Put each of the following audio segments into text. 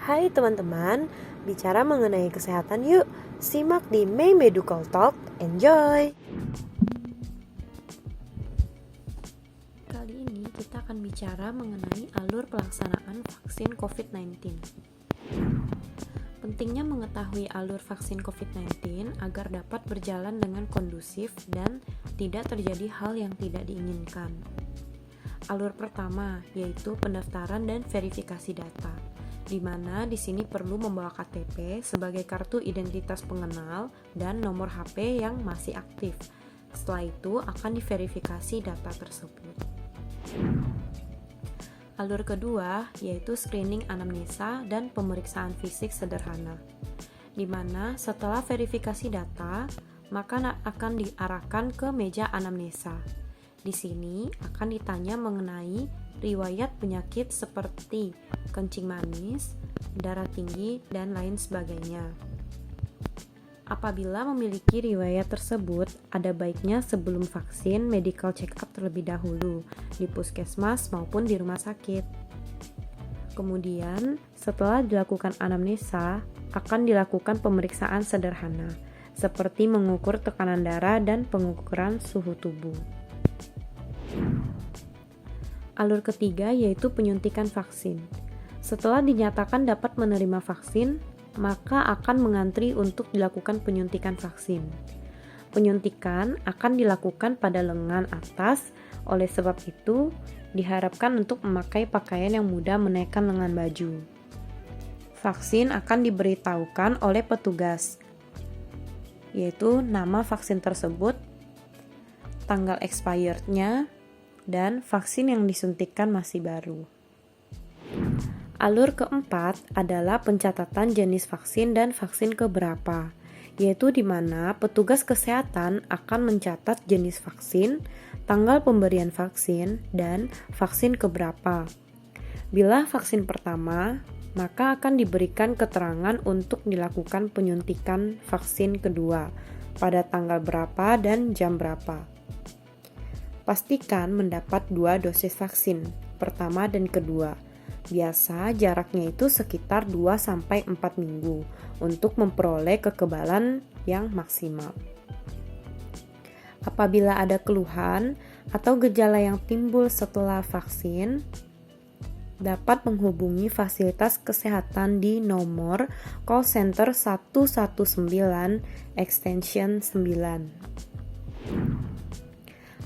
Hai teman-teman, bicara mengenai kesehatan yuk. Simak di May Medical Talk, enjoy! Kali ini kita akan bicara mengenai alur pelaksanaan vaksin COVID-19. Pentingnya mengetahui alur vaksin COVID-19 agar dapat berjalan dengan kondusif dan tidak terjadi hal yang tidak diinginkan. Alur pertama yaitu pendaftaran dan verifikasi data, di mana di sini perlu membawa KTP sebagai kartu identitas pengenal dan nomor HP yang masih aktif. Setelah itu akan diverifikasi data tersebut. Alur kedua yaitu screening anamnesa dan pemeriksaan fisik sederhana, di mana setelah verifikasi data, maka akan diarahkan ke meja anamnesa. Di sini akan ditanya mengenai riwayat penyakit seperti kencing manis, darah tinggi, dan lain sebagainya. Apabila memiliki riwayat tersebut, ada baiknya sebelum vaksin medical check up terlebih dahulu di puskesmas maupun di rumah sakit. Kemudian, setelah dilakukan anamnesa, akan dilakukan pemeriksaan sederhana, seperti mengukur tekanan darah dan pengukuran suhu tubuh. Alur ketiga yaitu penyuntikan vaksin. Setelah dinyatakan dapat menerima vaksin, maka akan mengantri untuk dilakukan penyuntikan vaksin. Penyuntikan akan dilakukan pada lengan atas, oleh sebab itu diharapkan untuk memakai pakaian yang mudah menaikkan lengan baju. Vaksin akan diberitahukan oleh petugas, yaitu nama vaksin tersebut, tanggal expirednya, dan vaksin yang disuntikan masih baru. Alur keempat adalah pencatatan jenis vaksin dan vaksin keberapa, yaitu di mana petugas kesehatan akan mencatat jenis vaksin, tanggal pemberian vaksin, dan vaksin keberapa. Bila vaksin pertama, maka akan diberikan keterangan untuk dilakukan penyuntikan vaksin kedua pada tanggal berapa dan jam berapa. Pastikan mendapat 2 dosis vaksin, pertama dan kedua. Biasa jaraknya itu sekitar 2-4 minggu untuk memperoleh kekebalan yang maksimal. Apabila ada keluhan atau gejala yang timbul setelah vaksin, dapat menghubungi fasilitas kesehatan di nomor call center 119 extension 9.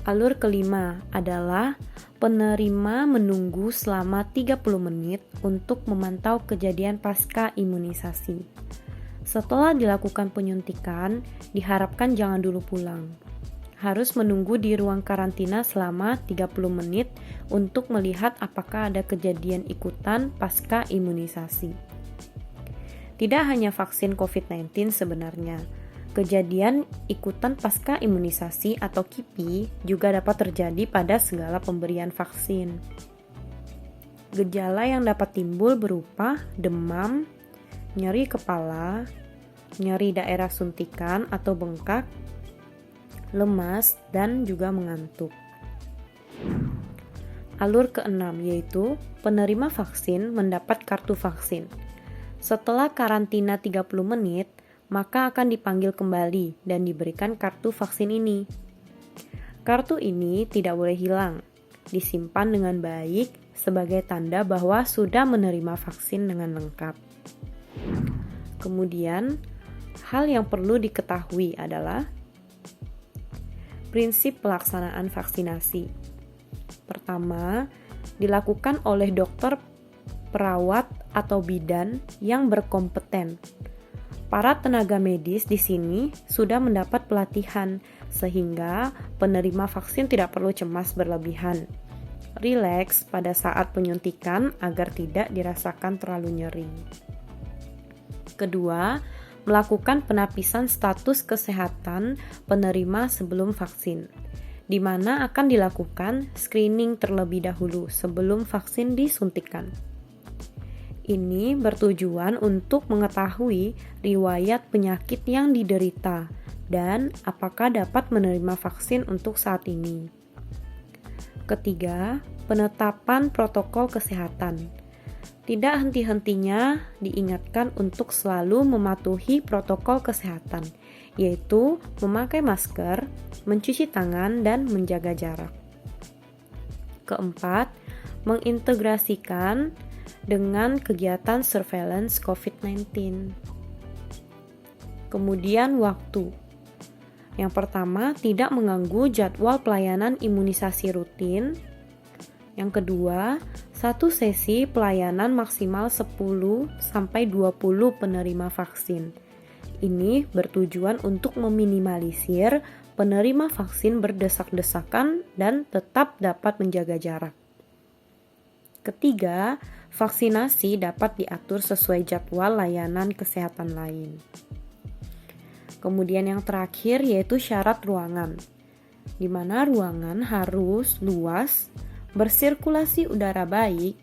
Alur kelima adalah penerima menunggu selama 30 menit untuk memantau kejadian pasca imunisasi. Setelah dilakukan penyuntikan, diharapkan jangan dulu pulang. Harus menunggu di ruang karantina selama 30 menit untuk melihat apakah ada kejadian ikutan pasca imunisasi. Tidak hanya vaksin COVID-19 sebenarnya, kejadian ikutan pasca imunisasi atau KIPI juga dapat terjadi pada segala pemberian vaksin. Gejala yang dapat timbul berupa demam, nyeri kepala, nyeri daerah suntikan atau bengkak, lemas, dan juga mengantuk. Alur keenam yaitu penerima vaksin mendapat kartu vaksin. Setelah karantina 30 menit, maka akan dipanggil kembali dan diberikan kartu vaksin ini. Kartu ini tidak boleh hilang, disimpan dengan baik sebagai tanda bahwa sudah menerima vaksin dengan lengkap. Kemudian, hal yang perlu diketahui adalah prinsip pelaksanaan vaksinasi. Pertama, dilakukan oleh dokter, perawat, atau bidan yang berkompeten. Para tenaga medis di sini sudah mendapat pelatihan sehingga penerima vaksin tidak perlu cemas berlebihan. Rileks pada saat penyuntikan agar tidak dirasakan terlalu nyeri. Kedua, melakukan penapisan status kesehatan penerima sebelum vaksin, di mana akan dilakukan screening terlebih dahulu sebelum vaksin disuntikan. Ini bertujuan untuk mengetahui riwayat penyakit yang diderita dan apakah dapat menerima vaksin untuk saat ini. Ketiga, penetapan protokol kesehatan. Tidak henti-hentinya diingatkan untuk selalu mematuhi protokol kesehatan, yaitu memakai masker, mencuci tangan, dan menjaga jarak. Keempat, mengintegrasikan dengan kegiatan surveillance COVID-19. Kemudian waktu. Yang pertama, tidak mengganggu jadwal pelayanan imunisasi rutin. Yang kedua, satu sesi pelayanan maksimal 10-20 penerima vaksin. Ini bertujuan untuk meminimalisir penerima vaksin berdesak-desakan dan tetap dapat menjaga jarak. Ketiga, vaksinasi dapat diatur sesuai jadwal layanan kesehatan lain. Kemudian yang terakhir yaitu syarat ruangan, di mana ruangan harus luas, bersirkulasi udara baik,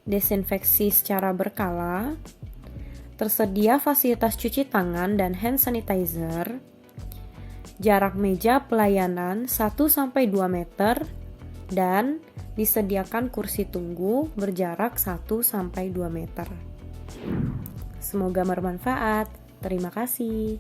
desinfeksi secara berkala, tersedia fasilitas cuci tangan dan hand sanitizer, jarak meja pelayanan 1-2 meter, dan disediakan kursi tunggu berjarak 1-2 meter. Semoga bermanfaat. Terima kasih.